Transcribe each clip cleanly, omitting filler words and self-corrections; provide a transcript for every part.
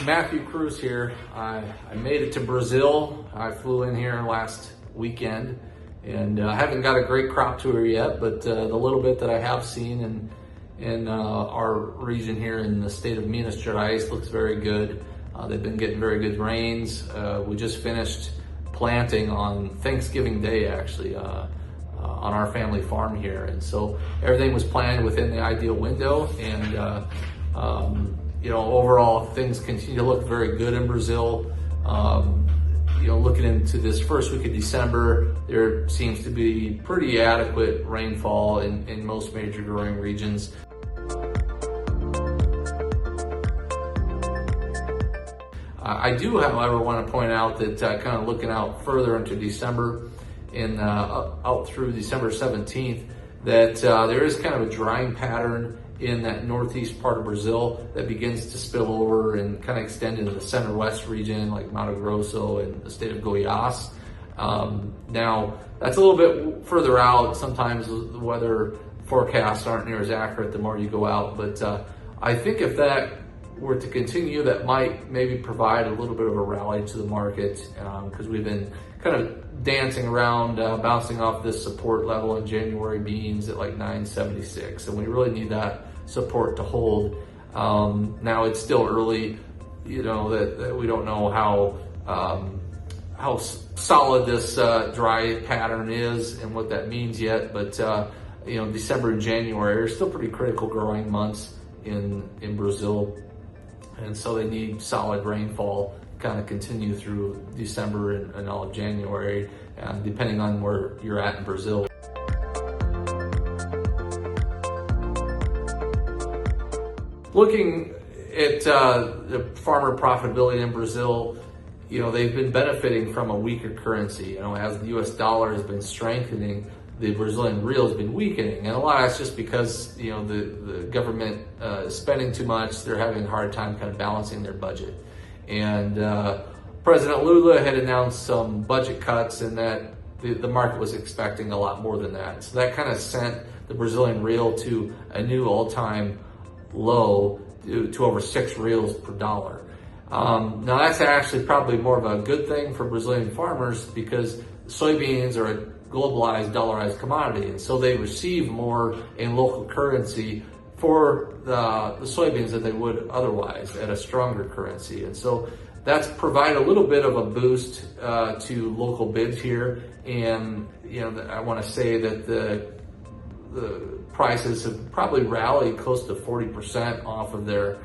Matthew Kruse here. I made it to Brazil. I flew in here last weekend and I haven't got a great crop tour yet, but the little bit that I have seen in our region here in the state of Minas Gerais looks very good. They've been getting very good rains. We just finished planting on Thanksgiving Day, actually, on our family farm here. And so everything was planned within the ideal window, and overall things continue to look very good in Brazil. Looking into this first week of December, there seems to be pretty adequate rainfall in most major growing regions. I do, however, want to point out that kind of looking out further into December and out through December 17th, that there is kind of a drying pattern in that northeast part of Brazil that begins to spill over and kind of extend into the center-west region, like Mato Grosso and the state of Goiás. Now, that's a little bit further out. Sometimes the weather forecasts aren't near as accurate the more you go out, but I think if that were to continue, that might maybe provide a little bit of a rally to the market, because we've been kind of dancing around, bouncing off this support level in January beans at like 976, and we really need that support to hold. Now it's still early, that we don't know how solid this dry pattern is and what that means yet, but December and January are still pretty critical growing months in Brazil. And so they need solid rainfall kind of continue through December and all of January, depending on where you're at in Brazil. Looking at the farmer profitability in Brazil, they've been benefiting from a weaker currency. As the US dollar has been strengthening, the Brazilian real has been weakening, and a lot of that's just because the government is spending too much. They're having a hard time kind of balancing their budget, and President Lula had announced some budget cuts, and that the market was expecting a lot more than that. So that kind of sent the Brazilian real to a new all-time low, to over 6 reals per dollar. Now that's actually probably more of a good thing for Brazilian farmers, because soybeans are a globalized, dollarized commodity, and so they receive more in local currency for the soybeans than they would otherwise at a stronger currency. And so that's provided a little bit of a boost to local bids here. And I want to say that the prices have probably rallied close to 40% off of their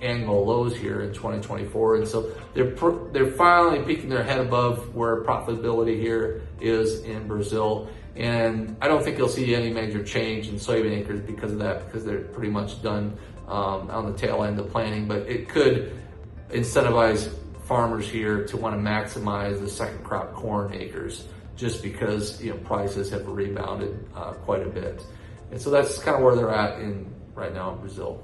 annual lows here in 2024, and so they're finally peeking their head above where profitability here is in Brazil. And I don't think you'll see any major change in soybean acres because of that, because they're pretty much done on the tail end of planting. But it could incentivize farmers here to want to maximize the second crop corn acres, just because prices have rebounded quite a bit. And so that's kind of where they're at right now in Brazil.